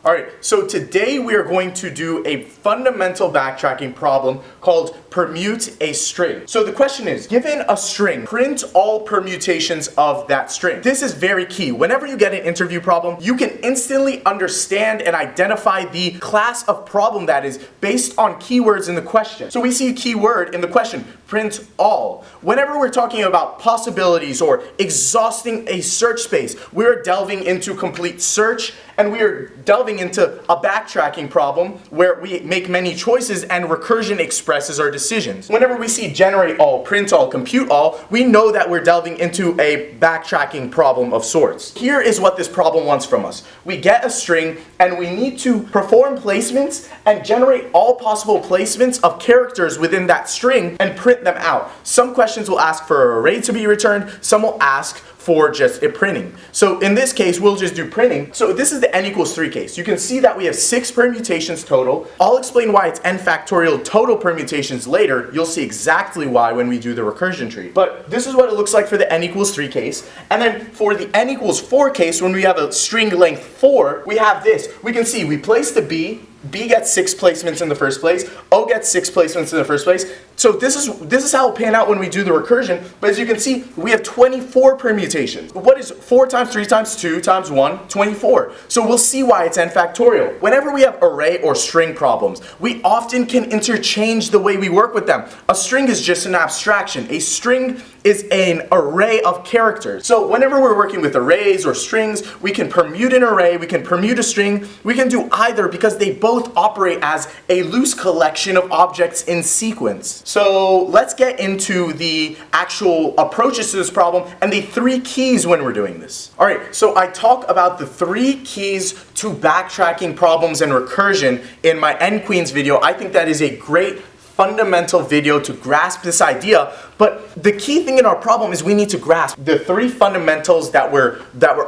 Alright, so today we are going to do a fundamental backtracking problem called permute a string. So the question is, given a string, print all permutations of that string. This is very key. Whenever you get an interview problem, you can instantly understand and identify the class of problem that is based on keywords in the question. So we see a keyword in the question, print all. Whenever we're talking about possibilities or exhausting a search space, we're delving into complete search, and we are delving into a backtracking problem where we make many choices and recursion expresses our decisions. Whenever we see generate all, print all, compute all, we know that we're delving into a backtracking problem of sorts. Here is what this problem wants from us. We get a string and we need to perform placements and generate all possible placements of characters within that string and print them out. Some questions will ask for an array to be returned, some will ask for just a printing. So in this case, we'll just do printing. So this is the n equals 3 case. You can see that we have 6 permutations total. I'll explain why it's n factorial total permutations later. You'll see exactly why when we do the recursion tree. But this is what it looks like for the n equals 3 case. And then for the n equals 4 case, when we have a string length 4, we have this. We can see we place the B gets 6 placements in the first place, O gets 6 placements in the first place. So this is how it'll pan out when we do the recursion, but as you can see, we have 24 permutations. What is 4 times 3 times 2 times 1? 24. So we'll see why it's n factorial. Whenever we have array or string problems, we often can interchange the way we work with them. A string is just an abstraction. A string is an array of characters. So whenever we're working with arrays or strings, we can permute an array, we can permute a string, we can do either because they both operate as a loose collection of objects in sequence. So let's get into the actual approaches to this problem and the 3 keys when we're doing this. Alright, so I talk about the 3 keys to backtracking problems and recursion in my N-Queens video. I think that is a great fundamental video to grasp this idea, but the key thing in our problem is we need to grasp the 3 fundamentals that we're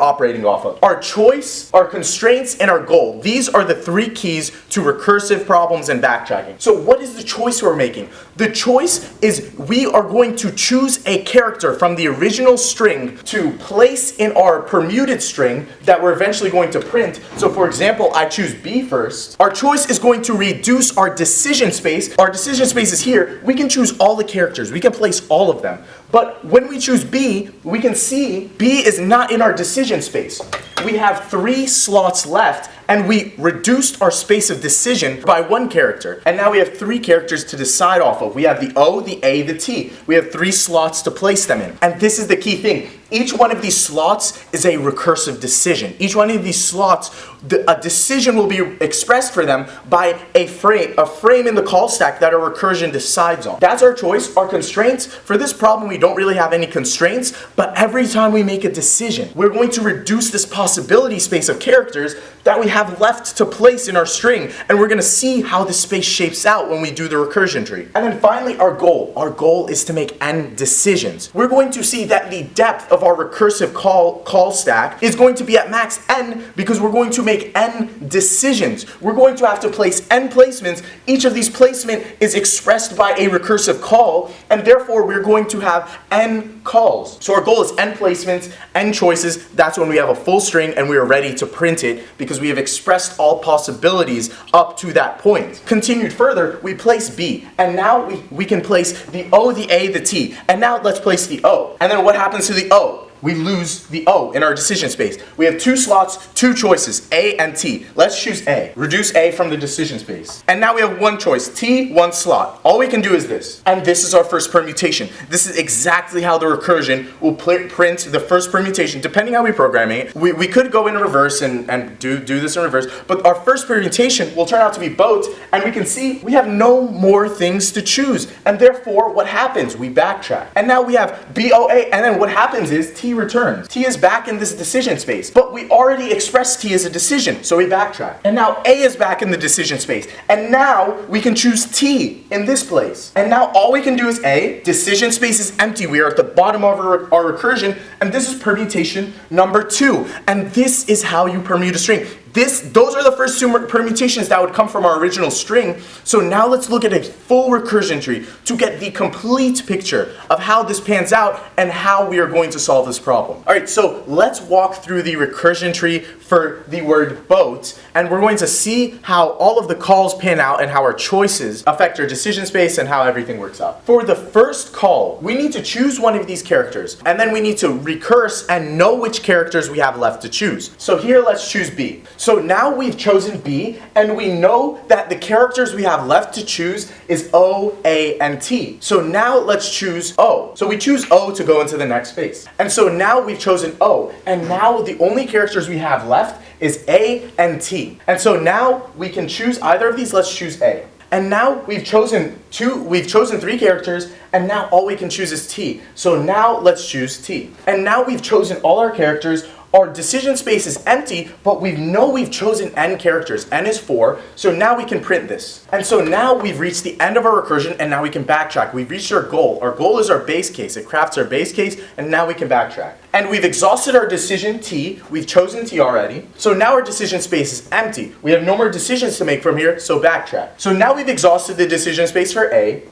operating off of. Our choice, our constraints, and our goal. These are the 3 keys to recursive problems and backtracking. So what is the choice we're making? The choice is we are going to choose a character from the original string to place in our permuted string that we're eventually going to print. So for example, I choose B first. Our choice is going to reduce our decision space. Our decision space is here. We can choose all the characters. We can place all of them. But when we choose B, we can see B is not in our decision space. We have 3 slots left, and we reduced our space of decision by 1 character. And now we have 3 characters to decide off of. We have the O, the A, the T. We have 3 slots to place them in. And this is the key thing. Each one of these slots is a recursive decision. Each one of these slots, a decision will be expressed for them by a frame in the call stack that our recursion decides on. That's our choice. Our constraints, for this problem we don't really have any constraints, but every time we make a decision, we're going to reduce this possibility space of characters that we have left to place in our string, and we're going to see how this space shapes out when we do the recursion tree. And then finally, our goal. Our goal is to make n decisions. We're going to see that the depth of our recursive call stack is going to be at max n because we're going to make n decisions. We're going to have to place n placements. Each of these placement is expressed by a recursive call, and therefore we're going to have n calls. So our goal is n placements, n choices. That's when we have a full string and we are ready to print it because we have expressed all possibilities up to that point. Continued further, we place B, and now we can place the O, the A, the T. And now let's place the O. And then what happens to the O? We lose the O in our decision space. We have 2 slots, 2 choices, A and T. Let's choose A. Reduce A from the decision space. And now we have 1 choice, T, 1 slot. All we can do is this. And this is our first permutation. This is exactly how the recursion will print the first permutation, depending how we program it. We could go in reverse and do this in reverse, but our first permutation will turn out to be both, and we can see we have no more things to choose. And therefore, what happens? We backtrack. And now we have BOA, and then what happens is T returns. T is back in this decision space, but we already expressed T as a decision, so we backtrack. And now A is back in the decision space, and now we can choose T in this place. And now all we can do is A, decision space is empty, we are at the bottom of our recursion, and this is permutation number 2. And this is how you permute a string. those are the first two permutations that would come from our original string. So now let's look at a full recursion tree to get the complete picture of how this pans out and how we are going to solve this problem. All right, so let's walk through the recursion tree for the word boat, and we're going to see how all of the calls pan out and how our choices affect our decision space and how everything works out. For the first call, we need to choose one of these characters, and then we need to recurse and know which characters we have left to choose. So here, let's choose B. So now we've chosen B, and we know that the characters we have left to choose is O, A, and T. So now let's choose O. So we choose O to go into the next space. And so now we've chosen O, and now the only characters we have left is A and T. And so now we can choose either of these. Let's choose A. And now we've chosen three characters, and now all we can choose is T. So now let's choose T. And now we've chosen all our characters. Our decision space is empty, but we know we've chosen n characters. N is 4, so now we can print this. And so now we've reached the end of our recursion, and now we can backtrack. We've reached our goal. Our goal is our base case. It crafts our base case, and now we can backtrack. And we've exhausted our decision T. We've chosen T already. So now our decision space is empty. We have no more decisions to make from here, so backtrack. So now we've exhausted the decision space for A.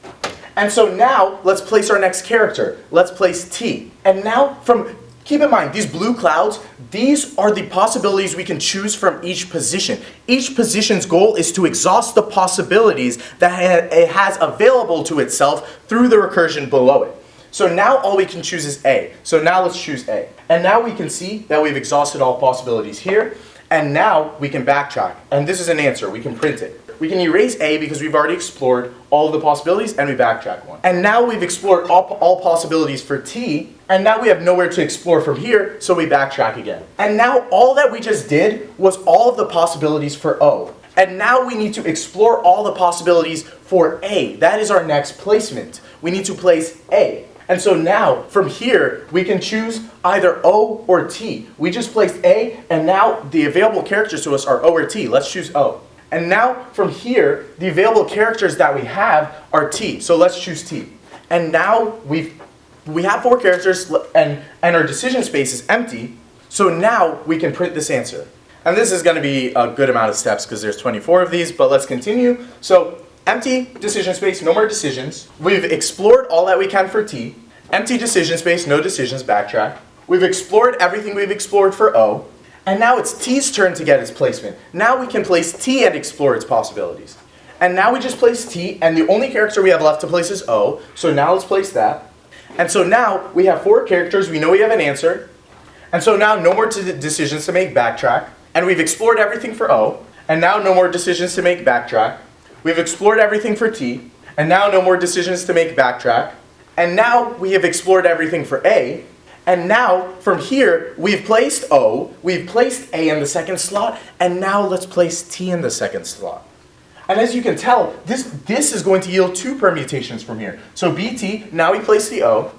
And so now let's place our next character. Let's place T. And now keep in mind, these blue clouds, these are the possibilities we can choose from each position. Each position's goal is to exhaust the possibilities that it has available to itself through the recursion below it. So now all we can choose is A. So now let's choose A. And now we can see that we've exhausted all possibilities here. And now we can backtrack. And this is an answer. We can print it. We can erase A because we've already explored all of the possibilities, and we backtrack one. And now we've explored all possibilities for T, and now we have nowhere to explore from here, so we backtrack again. And now all that we just did was all of the possibilities for O. And now we need to explore all the possibilities for A. That is our next placement. We need to place A. And so now, from here, we can choose either O or T. We just placed A, and now the available characters to us are O or T. Let's choose O. And now, from here, the available characters that we have are T. So let's choose T. And now we have 4 characters, and our decision space is empty. So now we can print this answer. And this is going to be a good amount of steps because there's 24 of these, but let's continue. So empty decision space, no more decisions. We've explored all that we can for T. Empty decision space, no decisions, backtrack. We've explored everything we've explored for O. And now it's T's turn to get its placement. Now we can place T and explore its possibilities. And now we just place T, and the only character we have left to place is O. So now let's place that. And so now we have 4 characters. We know we have an answer. And so now no more decisions to make, backtrack. And we've explored everything for O. And now no more decisions to make, backtrack. We've explored everything for T. And now no more decisions to make, backtrack. And now we have explored everything for A. And now, from here, we've placed O, we've placed A in the second slot, and now let's place T in the second slot. And as you can tell, this is going to yield 2 permutations from here. So BT, now we place the O.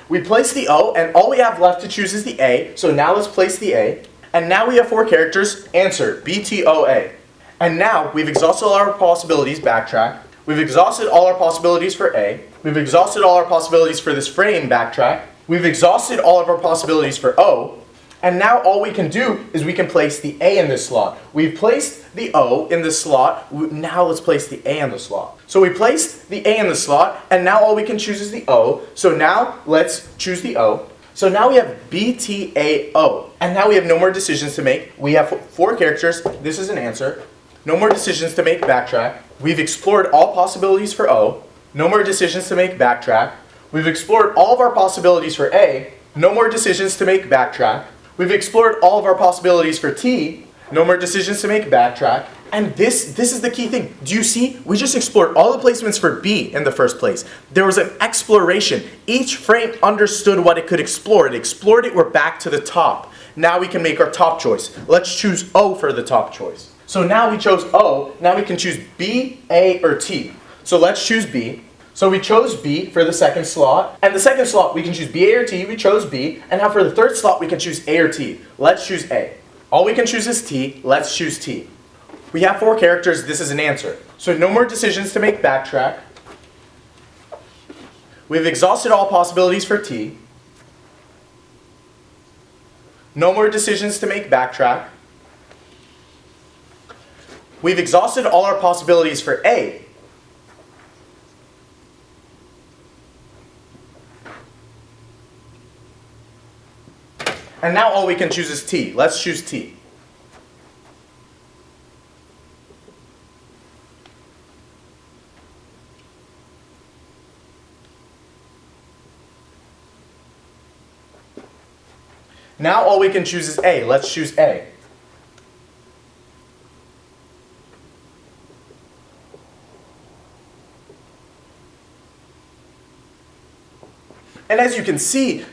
We place the O, and all we have left to choose is the A, so now let's place the A. And now we have 4 characters, answer, BTOA. And now, we've exhausted all our possibilities, backtrack. We've exhausted all our possibilities for A. We've exhausted all our possibilities for this frame, backtrack. We've exhausted all of our possibilities for O, and now all we can do is we can place the A in this slot. We've placed the O in this slot, now let's place the A in the slot. So we placed the A in the slot, and now all we can choose is the O, so now let's choose the O. So now we have BTAO, and now we have no more decisions to make. We have 4 characters, this is an answer. No more decisions to make, backtrack. We've explored all possibilities for O, no more decisions to make, backtrack. We've explored all of our possibilities for A, no more decisions to make, backtrack. We've explored all of our possibilities for T, no more decisions to make, backtrack. And this is the key thing. Do you see? We just explored all the placements for B in the first place. There was an exploration. Each frame understood what it could explore. It explored it, we're back to the top. Now we can make our top choice. Let's choose O for the top choice. So now we chose O, now we can choose B, A, or T. So let's choose B. So we chose B for the second slot, and the second slot we can choose B, A, or T, we chose B, and now for the third slot we can choose A or T. Let's choose A. All we can choose is T, let's choose T. We have 4 characters, this is an answer. So no more decisions to make, backtrack. We've exhausted all possibilities for T. No more decisions to make, backtrack. We've exhausted all our possibilities for A. And now all we can choose is T. Let's choose T. Now all we can choose is A. Let's choose A. And as you can see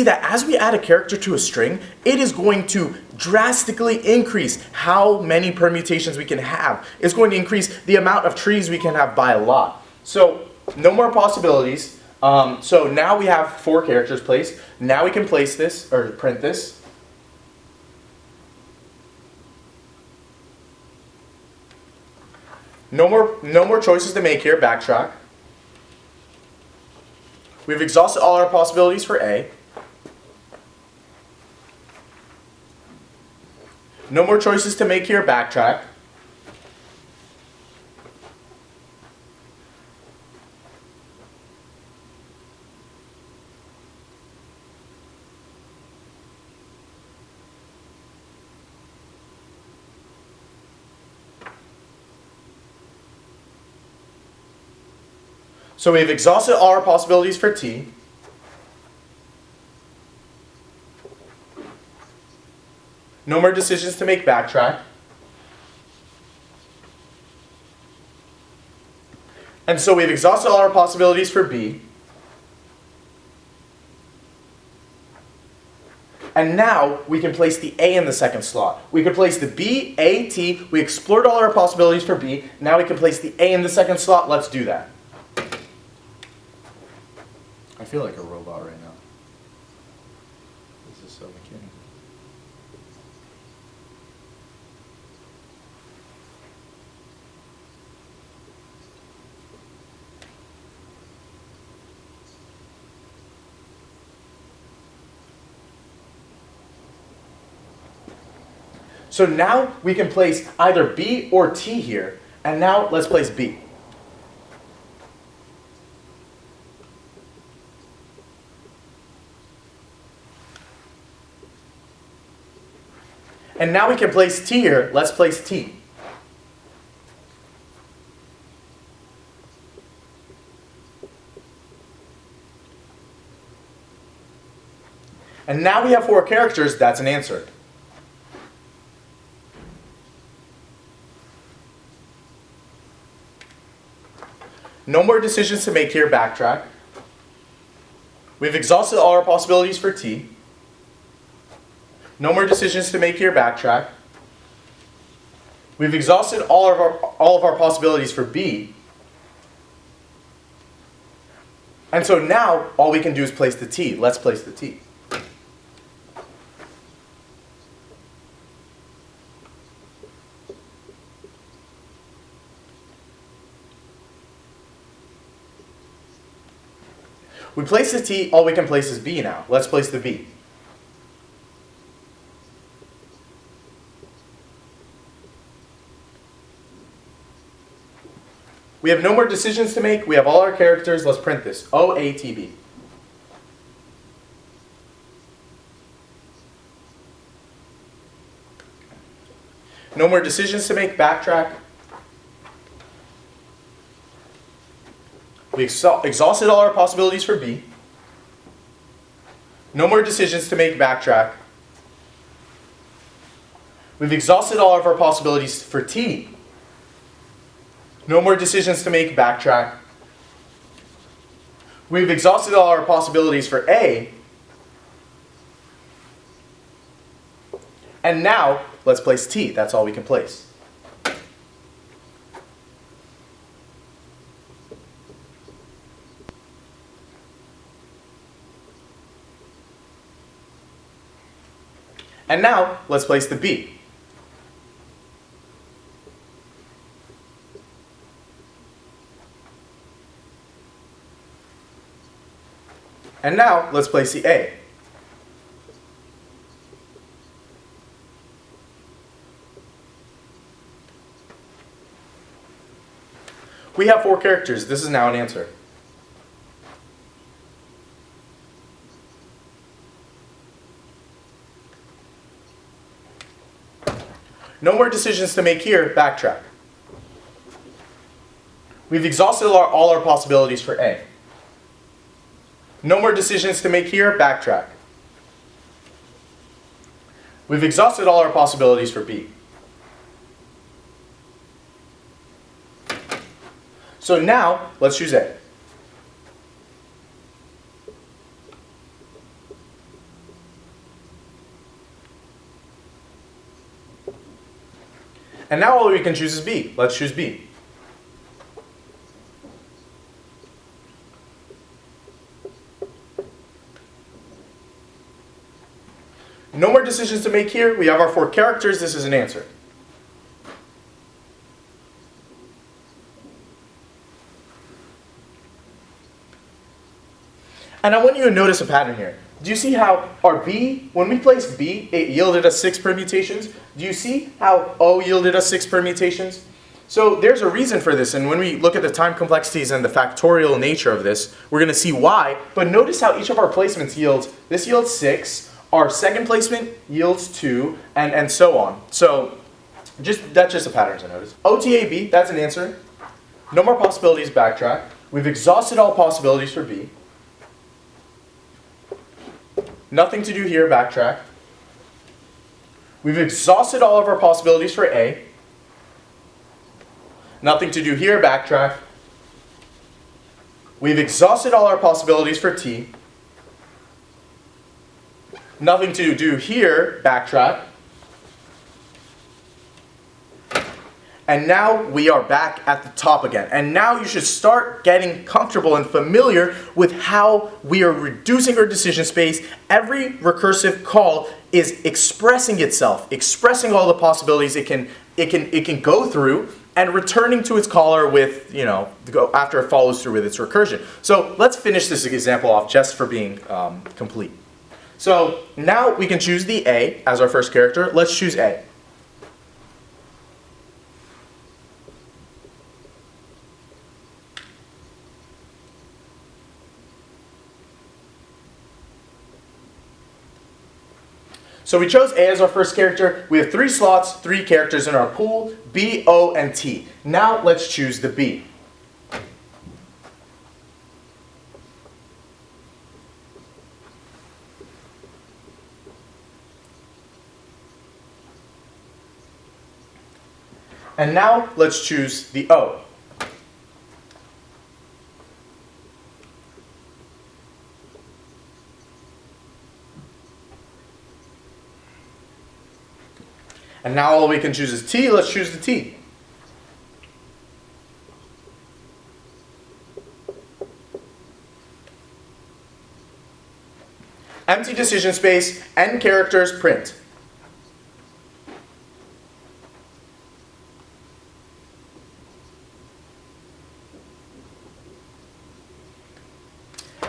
that as we add a character to a string, it is going to drastically increase how many permutations we can have. It's going to increase the amount of trees we can have by a lot. So no more possibilities. So now we have 4 characters placed. Now we can place this, or print this. No more choices to make here, backtrack. We've exhausted all our possibilities for A. No more choices to make here, backtrack. So we've exhausted all our possibilities for T. No more decisions to make, backtrack. And so we've exhausted all our possibilities for B. And now we can place the A in the second slot. We could place the B, A, T. We explored all our possibilities for B. Now we can place the A in the second slot. Let's do that. I feel like a robot right now. This is so mechanical. So now we can place either B or T here. And now let's place B. And now we can place T here. Let's place T. And now we have 4 characters. That's an answer. No more decisions to make here, backtrack. We've exhausted all our possibilities for T. No more decisions to make here, backtrack. We've exhausted all of our possibilities for B. And so now all we can do is place the T. Let's place the T. We place the T, all we can place is B now. Let's place the B. We have no more decisions to make. We have all our characters. Let's print this. OATB. No more decisions to make. Backtrack. We exhausted all our possibilities for B. No more decisions to make. Backtrack. We've exhausted all of our possibilities for T. No more decisions to make. Backtrack. We've exhausted all our possibilities for A. And now, let's place T. That's all we can place. And now, let's place the B. And now, let's place the A. We have 4 characters. This is now an answer. No more decisions to make here, backtrack. We've exhausted all our possibilities for A. No more decisions to make here, backtrack. We've exhausted all our possibilities for B. So now, let's choose A. And now all we can choose is B. Let's choose B. No more decisions to make here. We have our 4 characters. This is an answer. And I want you to notice a pattern here. Do you see how our B, when we placed B, it yielded us 6 permutations? Do you see how O yielded us 6 permutations? So there's a reason for this, and when we look at the time complexities and the factorial nature of this, we're going to see why. But notice how each of our placements yields, this yields 6, our second placement yields 2, and so on. So that's just a pattern to notice. OTAB, that's an answer. No more possibilities, backtrack. We've exhausted all possibilities for B. Nothing to do here, backtrack. We've exhausted all of our possibilities for A. Nothing to do here, backtrack. We've exhausted all our possibilities for T. Nothing to do here, backtrack. And now we are back at the top again. And now you should start getting comfortable and familiar with how we are reducing our decision space. Every recursive call is expressing itself, expressing all the possibilities it can go through, and returning to its caller with, after it follows through with its recursion. So let's finish this example off just for being complete. So now we can choose the A as our first character. Let's choose A. So we chose A as our first character. We have 3 slots, 3 characters in our pool, B, O, and T. Now let's choose the B. And now let's choose the O. And now all we can choose is T. Let's choose the T. Empty decision space, N characters, print.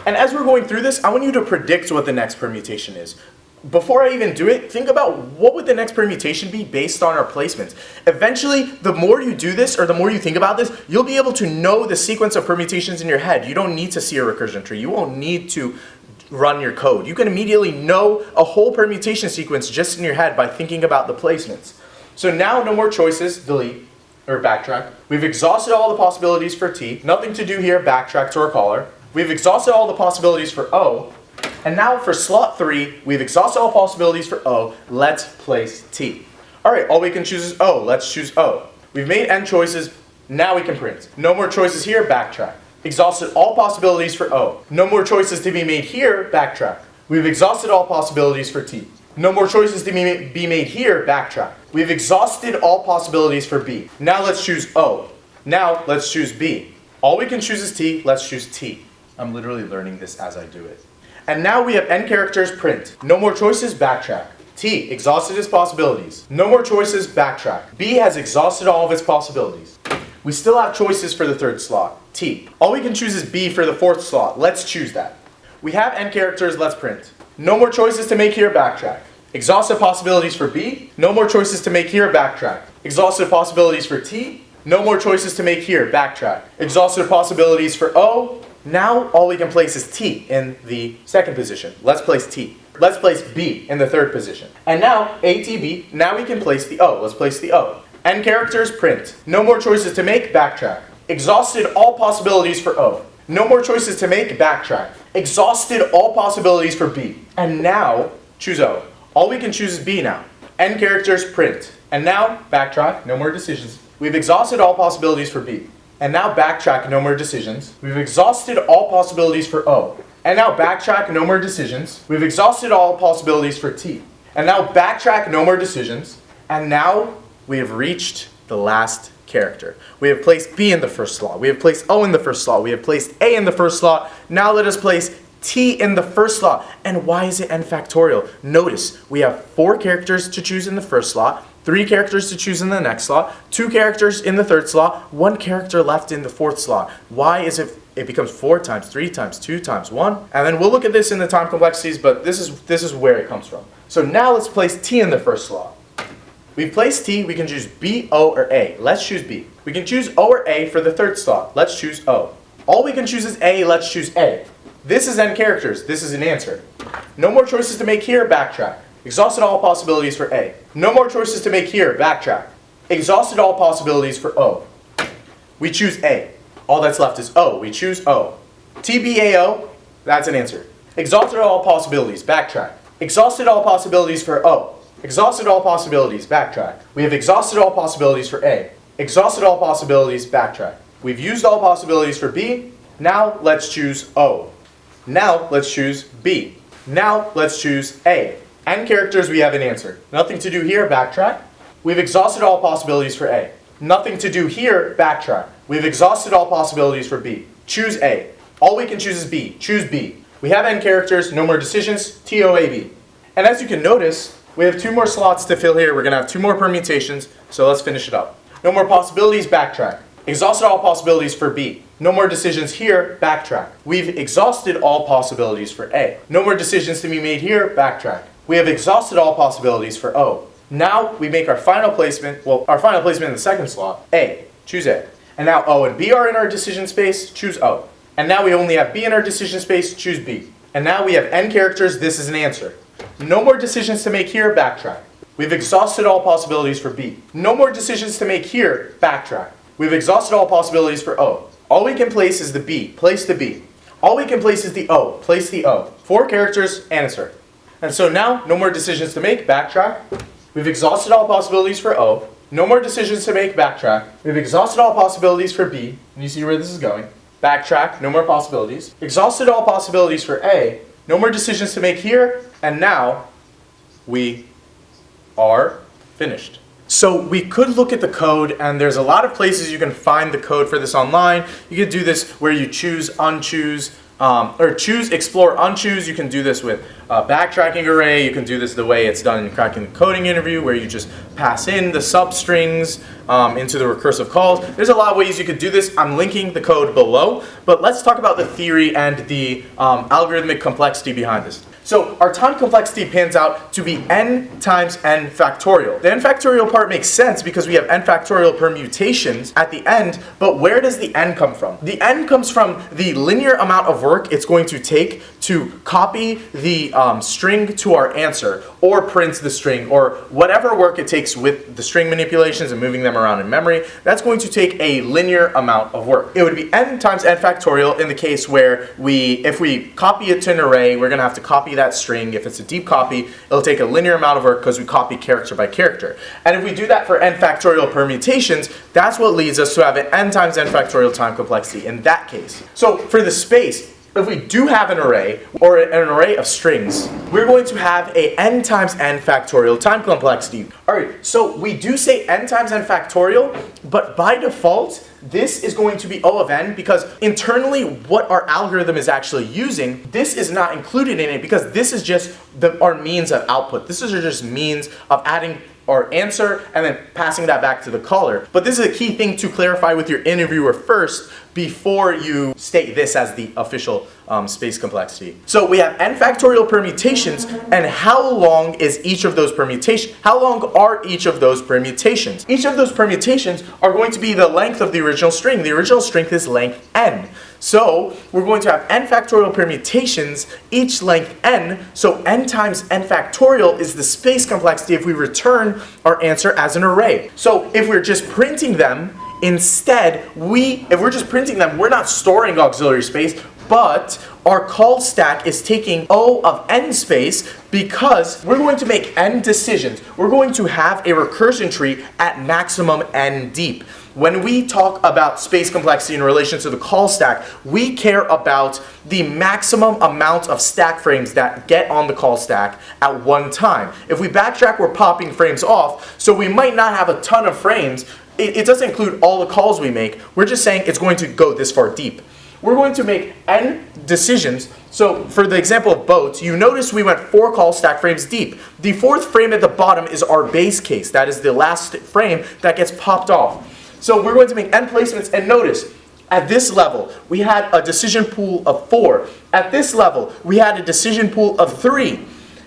And as we're going through this, I want you to predict what the next permutation is. Before I even do it, think about what would the next permutation be based on our placements. Eventually, the more you do this, or the more you think about this, you'll be able to know the sequence of permutations in your head. You don't need to see a recursion tree. You won't need to run your code. You can immediately know a whole permutation sequence just in your head by thinking about the placements. So now, no more choices, delete, or backtrack. We've exhausted all the possibilities for T. Nothing to do here, backtrack to our caller. We've exhausted all the possibilities for O. And now for slot 3, we've exhausted all possibilities for O. Let's place T. All right, all we can choose is O. Let's choose O. We've made N choices. Now we can print. No more choices here, backtrack. Exhausted all possibilities for O. No more choices to be made here, backtrack. We've exhausted all possibilities for T. No more choices to be made here, backtrack. We've exhausted all possibilities for B. Now let's choose O. Now let's choose B. All we can choose is T. Let's choose T. I'm literally learning this as I do it. And now we have N characters, print. No more choices, backtrack. T, exhausted its possibilities. No more choices, backtrack. B has exhausted all of its possibilities. We still have choices for the 3rd slot, T. All we can choose is B for the 4th slot. Let's choose that. We have N characters, let's print. No more choices to make here, backtrack. Exhausted possibilities for B. No more choices to make here, backtrack. Exhausted possibilities for T. No more choices to make here, backtrack. Exhausted possibilities for O. Now all we can place is T in the second position. Let's place T. Let's place B in the third position. And now ATB, now we can place the O. Let's place the O. N characters, print. No more choices to make, backtrack. Exhausted all possibilities for O. No more choices to make, backtrack. Exhausted all possibilities for B. And now, choose O. All we can choose is B now. N characters, print. And now, backtrack, no more decisions. We've exhausted all possibilities for B. And now backtrack, no more decisions. We've exhausted all possibilities for O. And now backtrack, no more decisions. We've exhausted all possibilities for T. And now backtrack, no more decisions. And now we have reached the last character. We have placed B in the first slot. We have placed O in the first slot. We have placed A in the first slot. Now let us place T in the first slot. And why is it n factorial? Notice we have 4 characters to choose in the first slot, 3 characters to choose in the next slot, 2 characters in the third slot, 1 character left in the fourth slot. Why is it becomes 4 times, 3 times, 2 times, 1? And then we'll look at this in the time complexities, but this is where it comes from. So now let's place T in the first slot. We've placed T, we can choose B, O, or A. Let's choose B. We can choose O or A for the third slot. Let's choose O. All we can choose is A, let's choose A. This is n characters, this is an answer. No more choices to make here, backtrack. Exhausted all possibilities for A. No more choices to make here, backtrack. Exhausted all possibilities for O. We choose A. All that's left is O. We choose O. TBAO, that's an answer. Exhausted all possibilities, backtrack. Exhausted all possibilities for O. Exhausted all possibilities, backtrack. We have exhausted all possibilities for A. Exhausted all possibilities, backtrack. We've used all possibilities for B. Now let's choose O. Now let's choose B. Now let's choose A. N characters, we have an answer. Nothing to do here, backtrack. We've exhausted all possibilities for A. Nothing to do here, backtrack. We've exhausted all possibilities for B. Choose A. All we can choose is B. Choose B. We have N characters, no more decisions, TOAB. And as you can notice, we have 2 more slots to fill here. We're going to have 2 more permutations, so let's finish it up. No more possibilities, backtrack. Exhausted all possibilities for B. No more decisions here, backtrack. We've exhausted all possibilities for A. No more decisions to be made here, backtrack. We have exhausted all possibilities for O. Now we make our final placement, our final placement in the second slot, A. Choose A. And now O and B are in our decision space, choose O. And now we only have B in our decision space, choose B. And now we have N characters, this is an answer. No more decisions to make here, backtrack. We've exhausted all possibilities for B. No more decisions to make here, backtrack. We've exhausted all possibilities for O. All we can place is the B, place the B. All we can place is the O, place the O. 4 characters, answer. And so now, no more decisions to make, backtrack. We've exhausted all possibilities for O. No more decisions to make, backtrack. We've exhausted all possibilities for B. And you see where this is going. Backtrack, no more possibilities. Exhausted all possibilities for A. No more decisions to make here. And now, we are finished. So we could look at the code, and there's a lot of places you can find the code for this online. You could do this where you choose, unchoose, or choose, explore, unchoose. You can do this with a backtracking array. You can do this the way it's done in Cracking the Coding interview, where you just pass in the substrings into the recursive calls. There's a lot of ways you could do this. I'm linking the code below, but let's talk about the theory and the algorithmic complexity behind this. So our time complexity pans out to be n times n factorial. The n factorial part makes sense because we have n factorial permutations at the end, but where does the n come from? The n comes from the linear amount of work it's going to take to copy the string to our answer, or print the string, or whatever work it takes with the string manipulations and moving them around in memory. That's going to take a linear amount of work. It would be n times n factorial in the case where if we copy it to an array, we're going to have to copy that string. If it's a deep copy, it'll take a linear amount of work because we copy character by character. And if we do that for n factorial permutations, that's what leads us to have an n times n factorial time complexity in that case. So for the space, if we do have an array, or an array of strings, we're going to have a n times n factorial time complexity. Alright, so we do say n times n factorial, but by default, this is going to be O of n because internally what our algorithm is actually using, this is not included in it because this is just our means of output. This is just means of adding our answer and then passing that back to the caller. But this is a key thing to clarify with your interviewer first before you state this as the official space complexity. So we have n factorial permutations, and how long is each of those permutations? How long are each of those permutations? Each of those permutations are going to be the length of the original string. The original string is length n. So we're going to have n factorial permutations, each length n, so n times n factorial is the space complexity if we return our answer as an array. So if we're just printing them, instead, if we're just printing them, we're not storing auxiliary space, but our call stack is taking O of n space because we're going to make n decisions. We're going to have a recursion tree at maximum n deep. When we talk about space complexity in relation to the call stack, we care about the maximum amount of stack frames that get on the call stack at one time. If we backtrack, we're popping frames off, so we might not have a ton of frames. It doesn't include all the calls we make. We're just saying it's going to go this far deep. We're going to make n decisions. So for the example of boats, you notice we went 4 call stack frames deep. The 4th frame at the bottom is our base case. That is the last frame that gets popped off. So we're going to make n placements, and notice, at this level, we had a decision pool of 4. At this level, we had a decision pool of 3.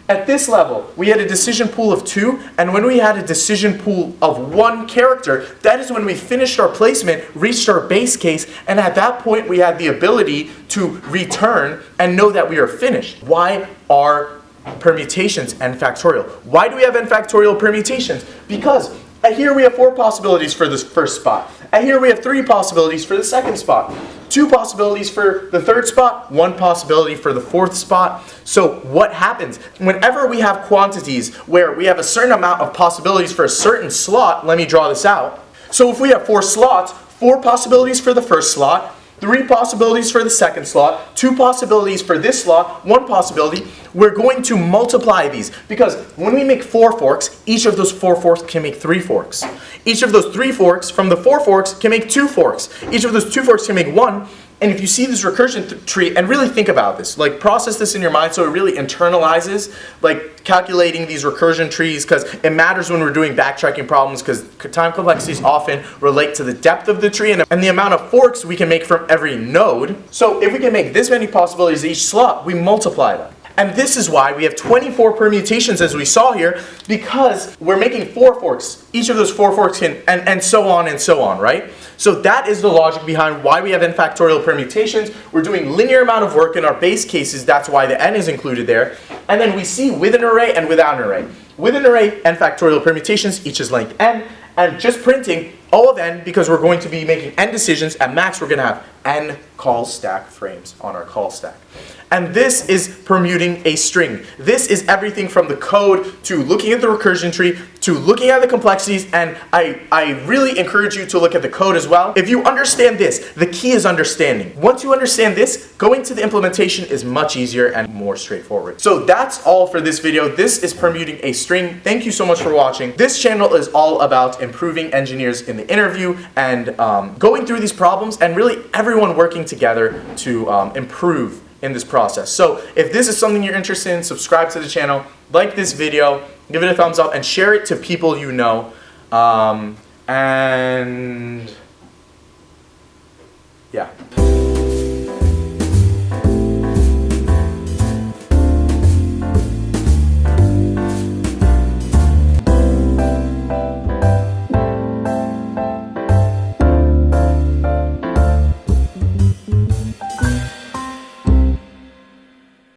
At this level, we had a decision pool of 2, and when we had a decision pool of 1 character, that is when we finished our placement, reached our base case, and at that point we had the ability to return and know that we are finished. Why are permutations n factorial? Why do we have n factorial permutations? Because here we have 4 possibilities for this first spot. And here we have 3 possibilities for the second spot. 2 possibilities for the third spot, 1 possibility for the 4th spot. So what happens? Whenever we have quantities where we have a certain amount of possibilities for a certain slot, let me draw this out. So if we have 4 slots, 4 possibilities for the first slot, 3 possibilities for the second slot, 2 possibilities for this slot, 1 possibility, we're going to multiply these, because when we make 4 forks, each of those 4 forks can make 3 forks. Each of those 3 forks from the 4 forks can make 2 forks. Each of those 2 forks can make 1. And if you see this recursion tree, and really think about this, like process this in your mind so it really internalizes, like calculating these recursion trees, because it matters when we're doing backtracking problems, because time complexities often relate to the depth of the tree and the amount of forks we can make from every node. So if we can make this many possibilities each slot, we multiply them. And this is why we have 24 permutations, as we saw here, because we're making 4 forks. Each of those 4 forks can, and so on, right? So that is the logic behind why we have n factorial permutations. We're doing linear amount of work in our base cases, that's why the n is included there. And then we see with an array and without an array. With an array, n factorial permutations, each is length n, and just printing O of n, because we're going to be making n decisions, at max we're going to have n call stack frames on our call stack. And this is permuting a string. This is everything from the code to looking at the recursion tree to looking at the complexities, and I really encourage you to look at the code as well. If you understand this, the key is understanding. Once you understand this, going to the implementation is much easier and more straightforward. So that's all for this video. This is permuting a string. Thank you so much for watching. This channel is all about improving engineers in the interview and going through these problems and really everyone working together to improve in this process. So if this is something you're interested in, subscribe to the channel, like this video, give it a thumbs up, and share it to people you know. And yeah.